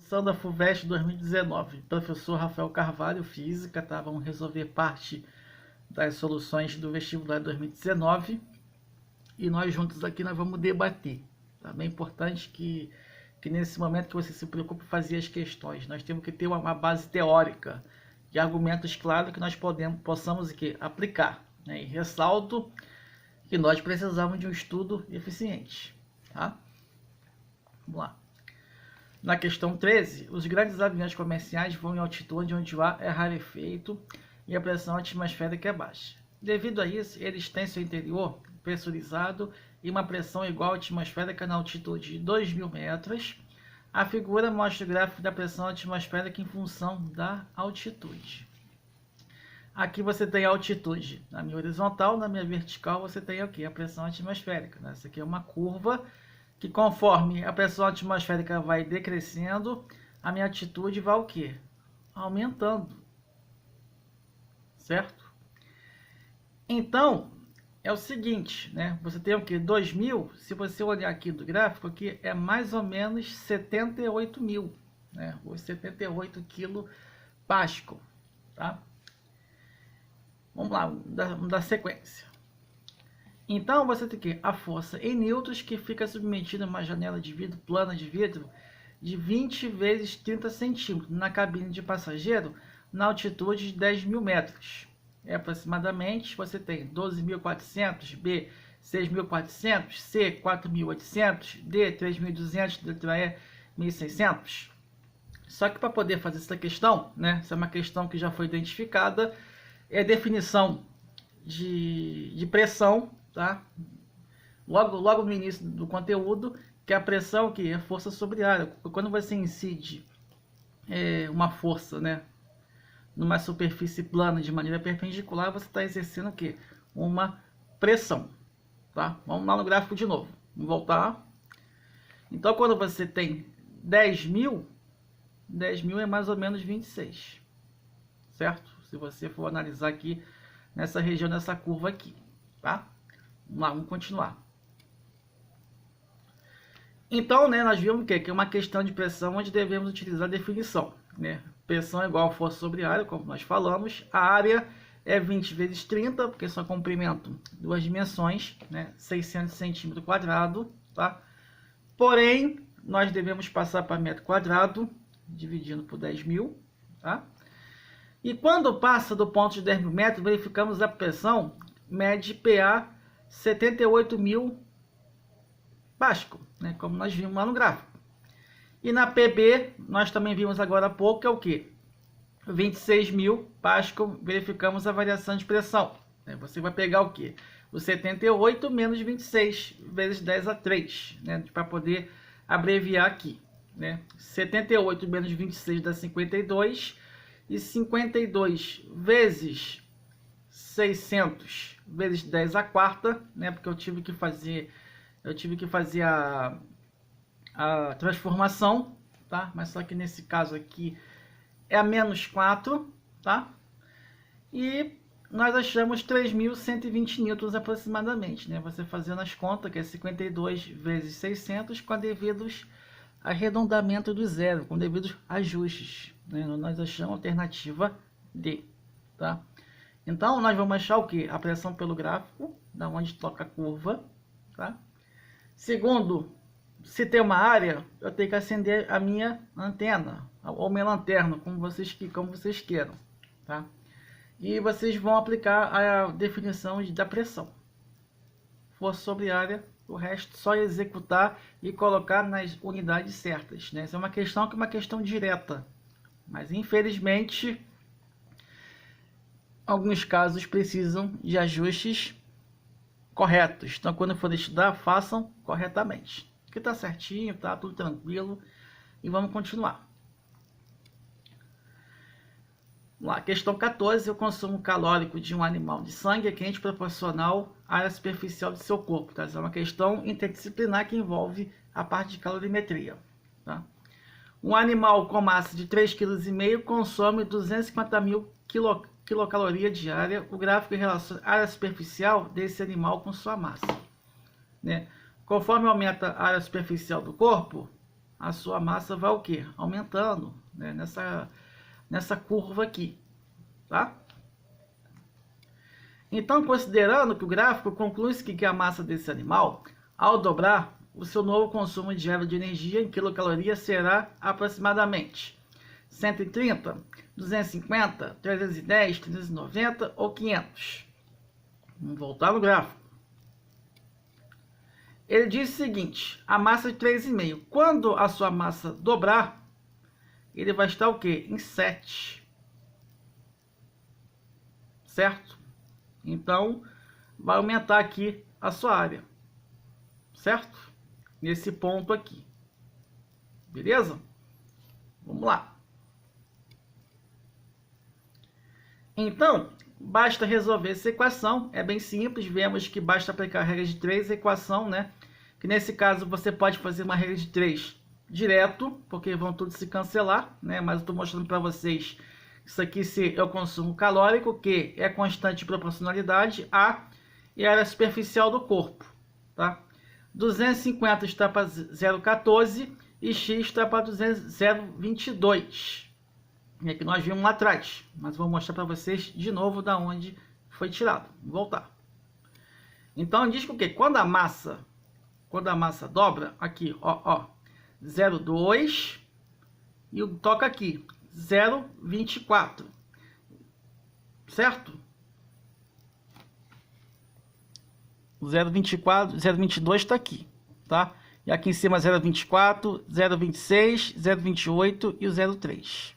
Sessão da FUVEST 2019. Professor Rafael Carvalho, Física, tá? Vamos resolver parte das soluções do vestibular 2019 e nós juntos aqui nós vamos debater. Tá bem importante que nesse momento que você se preocupe em fazer as questões, nós temos que ter uma base teórica de argumentos claros que nós possamos aqui aplicar, né? E ressalto que nós precisamos de um estudo eficiente, tá? Vamos lá. Na questão 13, os grandes aviões comerciais voam em altitude onde o ar é rarefeito e a pressão atmosférica é baixa. Devido a isso, eles têm seu interior pressurizado e uma pressão igual à atmosférica na altitude de 2.000 metros. A figura mostra o gráfico da pressão atmosférica em função da altitude. Aqui você tem a altitude na minha horizontal, na minha vertical você tem o quê? A pressão atmosférica. Essa aqui é uma curva que conforme a pressão atmosférica vai decrescendo, a minha altitude vai o quê? Aumentando. Certo? Então, é o seguinte, né? Você tem o quê? 2.000, se você olhar aqui do gráfico, aqui é mais ou menos 78.000, né? Os 78 kPa, tá? Vamos lá, vamos dar sequência. Então, você tem que a força em newtons que fica submetida a uma janela de vidro plana de vidro de 20 vezes 30 centímetros na cabine de passageiro na altitude de 10.000 metros. Aproximadamente, você tem 12.400, B 6.400, C 4.800, D 3.200, letra E 1.600. Só que para poder fazer essa questão, né, essa é uma questão que já foi identificada, é a definição de pressão, tá? Logo no início do conteúdo, que é a pressão, que é força sobre área. Quando você incide uma força, né, numa superfície plana de maneira perpendicular, você está exercendo o quê? Uma pressão, tá? Vamos lá no gráfico de novo. Vamos voltar. Então, quando você tem 10.000, 10.000 é mais ou menos 26, certo? Se você for analisar aqui nessa região, nessa curva aqui, tá? Vamos lá, vamos continuar. Então, né, nós vimos que é uma questão de pressão onde devemos utilizar a definição, né? Pressão é igual a força sobre área, como nós falamos. A área é 20 vezes 30, porque só comprimento duas dimensões, né? 600 centímetros quadrados, tá? Porém, nós devemos passar para metro quadrado, dividindo por 10.000, tá? E quando passa do ponto de 10.000 metros, verificamos a pressão mede PA 78.000 Pascal, né? Como nós vimos lá no gráfico. E na PB, nós também vimos agora há pouco, é o que? 26.000 Pascal, verificamos a variação de pressão. Você vai pegar o que? O 78 menos 26 vezes 10 a 3, né? Para poder abreviar aqui, né? 78 menos 26 dá 52, e 52 vezes 600 vezes 10 a quarta, né? Porque eu tive que fazer a transformação, tá? Mas só que nesse caso aqui é a menos 4, tá? E nós achamos 3.120 newtons aproximadamente, né? Você fazendo as contas, que é 52 vezes 600, com devidos arredondamento do zero, com devidos ajustes, né? Nós achamos a alternativa D, tá? Então, nós vamos achar o que? A pressão pelo gráfico, da onde toca a curva, tá? Segundo, se tem uma área, eu tenho que acender a minha antena, ou minha lanterna, como vocês queiram, tá? E vocês vão aplicar a definição da pressão. Força sobre área, o resto só executar e colocar nas unidades certas, né? Essa é uma questão que é uma questão direta, mas infelizmente alguns casos precisam de ajustes corretos. Então, quando for estudar, façam corretamente. Aqui está certinho, tá tudo tranquilo. E vamos continuar. Vamos lá, questão 14. O consumo calórico de um animal de sangue é quente proporcional à área superficial de seu corpo. Tá? Essa é uma questão interdisciplinar que envolve a parte de calorimetria. Tá? Um animal com massa de 3,5 kg consome 250.000 quilocaloria diária. O gráfico em relação à área superficial desse animal com sua massa, né? Conforme aumenta a área superficial do corpo, a sua massa vai o quê? Aumentando, né? Nessa curva aqui, tá? Então, considerando que o gráfico conclui-se que a massa desse animal, ao dobrar, o seu novo consumo diário de energia em quilocalorias será aproximadamente 130, 250, 310, 390 ou 500. Vamos voltar no gráfico. Ele diz o seguinte, a massa de 3,5. Quando a sua massa dobrar, ele vai estar o quê? Em 7. Certo? Então, vai aumentar aqui a sua área. Certo? Nesse ponto aqui. Beleza? Vamos lá. Então, basta resolver essa equação. É bem simples. Vemos que basta aplicar a regra de 3, a equação, né? Que nesse caso você pode fazer uma regra de 3 direto, porque vão todos se cancelar, né? Mas eu estou mostrando para vocês isso aqui é o consumo calórico, que é constante de proporcionalidade a e a área superficial do corpo, tá? 250 está para 0,14 e x está para 0,22. É que nós vimos lá atrás, mas vou mostrar para vocês de novo da onde foi tirado. Vou voltar. Então diz que o quê? Quando a massa dobra, aqui, ó, 0,2 e toca aqui 0,24, certo? 0,24, 0,22 está aqui, tá? E aqui em cima 0,24, 0,26, 0,28 e o 0,3,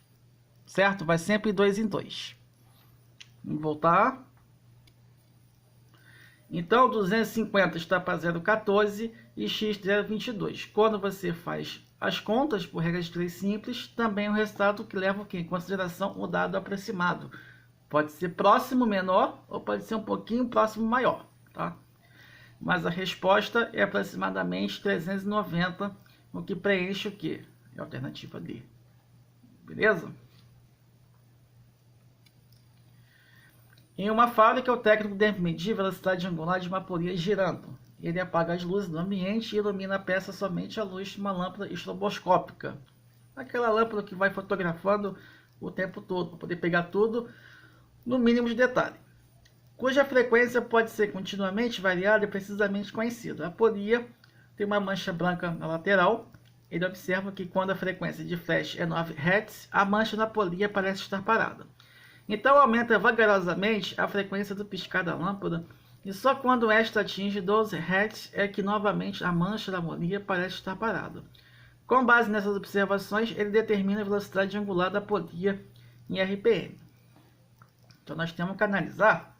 certo? Vai sempre 2 em 2. Vamos voltar. Então 250 está para 0,14 e x 0,22. Quando você faz as contas por regra de 3 simples, também o resultado que leva o quê? Em consideração o dado aproximado. Pode ser próximo menor ou pode ser um pouquinho próximo maior, tá? Mas a resposta é aproximadamente 390, o que preenche o quê? É a alternativa D. Beleza? Em uma fábrica, o técnico deve medir a velocidade angular de uma polia girando. Ele apaga as luzes do ambiente e ilumina a peça somente à luz de uma lâmpada estroboscópica. Aquela lâmpada que vai fotografando o tempo todo, para poder pegar tudo no mínimo de detalhe. Cuja frequência pode ser continuamente variada e precisamente conhecida. A polia tem uma mancha branca na lateral. Ele observa que quando a frequência de flash é 9 Hz, a mancha na polia parece estar parada. Então aumenta vagarosamente a frequência do piscar da lâmpada e só quando esta atinge 12 Hz é que novamente a mancha da polia parece estar parada. Com base nessas observações, ele determina a velocidade angular da polia em RPM. Então nós temos que analisar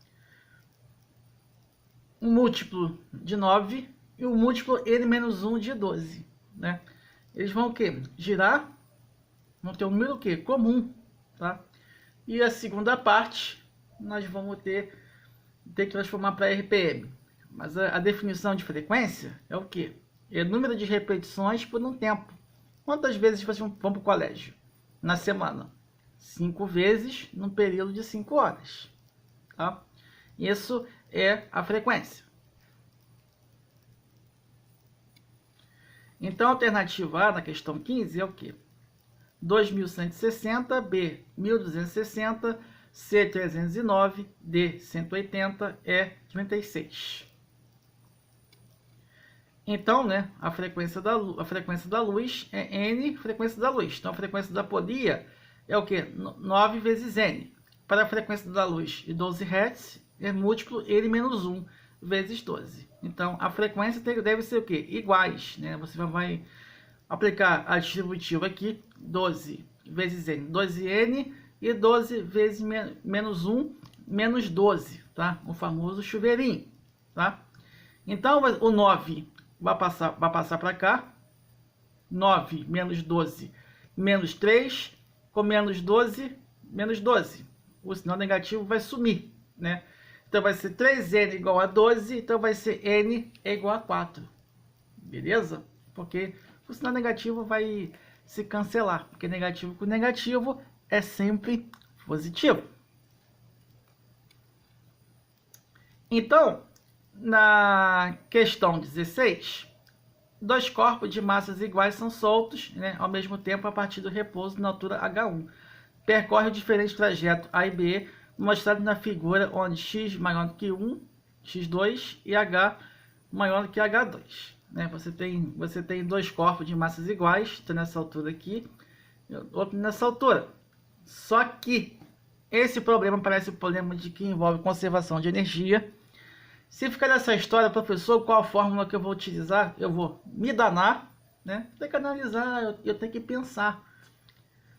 um múltiplo de 9 e um múltiplo n-1 de 12. Né? Eles vão o quê? Girar, vão ter um número o quê? Comum. Tá? E a segunda parte, nós vamos ter que transformar para RPM. Mas a definição de frequência é o quê? É o número de repetições por um tempo. Quantas vezes vocês vão para o colégio? Na semana? 5 vezes num período de 5 horas. Tá? Isso é a frequência. Então, a alternativa A na questão 15 é o quê? 2.160, B, 1.260, C, 309, D, 180, E, 36. Então, né, a frequência da luz é N, frequência da luz. Então, a frequência da polia é o quê? 9 vezes N. Para a frequência da luz de 12 Hz, é múltiplo N-1 vezes 12. Então, a frequência deve ser o quê? Iguais, né? Você vai aplicar a distributiva aqui, 12 vezes N, 12N, e 12 vezes menos 1, menos 12, tá? O famoso chuveirinho, tá? Então, o 9 vai passar para cá, 9 menos 12, menos 3, com menos 12, menos 12. O sinal negativo vai sumir, né? Então, vai ser 3N igual a 12, então vai ser N é igual a 4. Beleza? Porque o sinal negativo vai se cancelar, porque negativo com negativo é sempre positivo. Então, na questão 16, dois corpos de massas iguais são soltos, né, ao mesmo tempo a partir do repouso na altura H1. Percorre diferentes trajetos A e B, mostrado na figura onde x maior do que 1, x2 e h maior do que h2. Né? Você tem dois corpos de massas iguais, um nessa altura aqui, outro nessa altura. Só que esse problema parece o problema de que envolve conservação de energia. Se ficar nessa história, professor, qual a fórmula que eu vou utilizar? Eu vou me danar, né? Tem que analisar, eu tenho que pensar.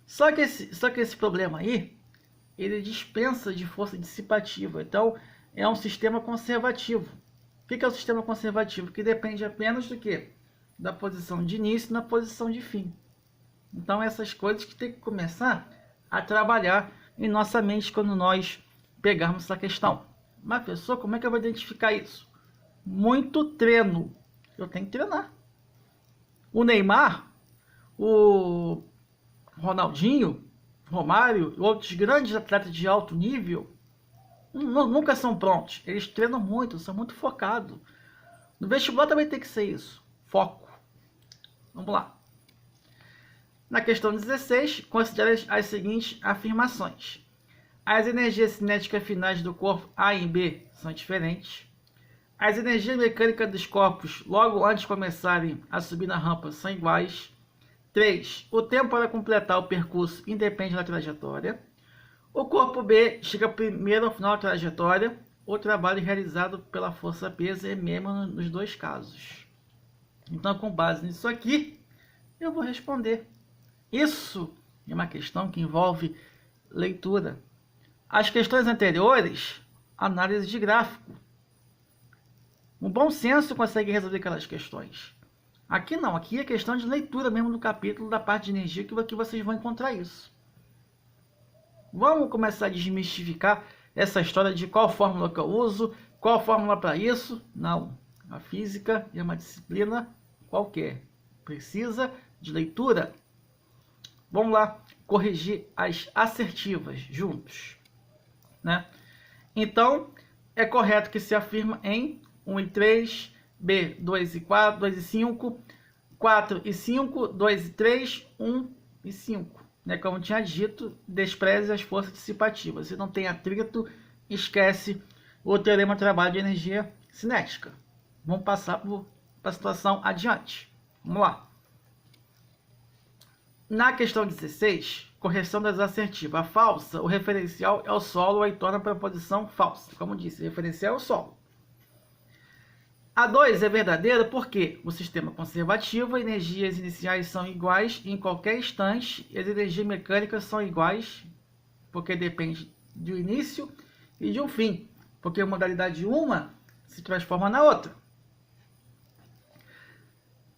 Só que esse problema aí, ele dispensa de força dissipativa. Então, é um sistema conservativo. O que é o sistema conservativo? Que depende apenas do quê? Da posição de início e na posição de fim. Então, essas coisas que tem que começar a trabalhar em nossa mente quando nós pegarmos essa questão. Mas, professor, como é que eu vou identificar isso? Muito treino. Eu tenho que treinar. O Neymar, o Ronaldinho, Romário e outros grandes atletas de alto nível nunca são prontos. Eles treinam muito, são muito focados. No vestibular também tem que ser isso. Foco. Vamos lá. Na questão 16, considere as seguintes afirmações. As energias cinéticas finais do corpo A e B são diferentes. As energias mecânicas dos corpos logo antes de começarem a subir na rampa são iguais. 3. O tempo para completar o percurso independe da trajetória. O corpo B chega primeiro ao final da trajetória. O trabalho realizado pela força-peso é mesmo nos dois casos. Então, com base nisso aqui, eu vou responder. Isso é uma questão que envolve leitura. As questões anteriores, análise de gráfico. Um bom senso consegue resolver aquelas questões. Aqui não, aqui é questão de leitura mesmo no capítulo da parte de energia que vocês vão encontrar isso. Vamos começar a desmistificar essa história de qual fórmula que eu uso, qual fórmula para isso. Não, a física é uma disciplina qualquer. Precisa de leitura. Vamos lá corrigir as assertivas juntos. Né? Então, é correto que se afirma em 1 e 3, B, 2 e 4, 2 e 5, 4 e 5, 2 e 3, 1 e 5. Né? Como tinha dito, despreze as forças dissipativas. Se não tem atrito, esquece o teorema de trabalho de energia cinética. Vamos passar para a situação adiante. Vamos lá. Na questão 16, correção das assertivas. A falsa, o referencial é o solo, aí torna para a posição falsa. Como disse, o referencial é o solo. A 2 é verdadeira porque o sistema conservativo, as energias iniciais são iguais em qualquer instante e as energias mecânicas são iguais porque depende do início e de um fim, porque a modalidade uma se transforma na outra.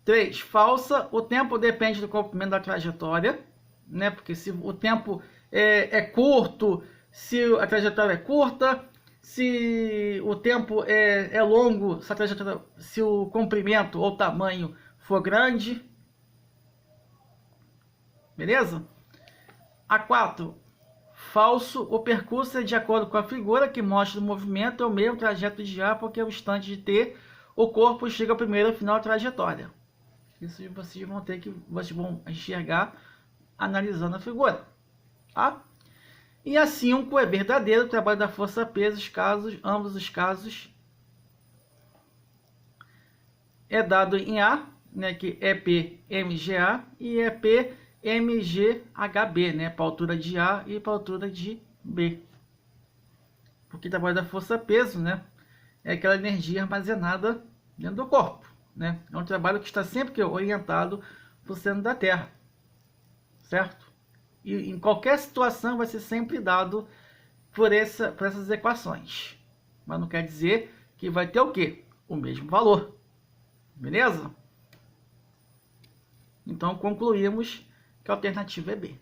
3. Falsa, o tempo depende do comprimento da trajetória, né? Porque se o tempo é curto, se a trajetória é curta, se o tempo é longo, se o comprimento ou tamanho for grande. Beleza? A 4. Falso, o percurso é de acordo com a figura que mostra o movimento, é o mesmo trajeto de A, porque o instante de T, o corpo chega primeiro ao final da trajetória. Isso vocês vão enxergar analisando a figura. Tá? E a 5 é verdadeiro, o trabalho da força-peso, ambos os casos é dado em A, né, que é PMGA e é PMGHB, né, para a altura de A e para a altura de B. Porque o trabalho da força-peso, né, é aquela energia armazenada dentro do corpo. Né? É um trabalho que está sempre orientado para o centro da Terra. Certo? E em qualquer situação vai ser sempre dado por essas equações. Mas não quer dizer que vai ter o quê? O mesmo valor. Beleza? Então concluímos que a alternativa é B.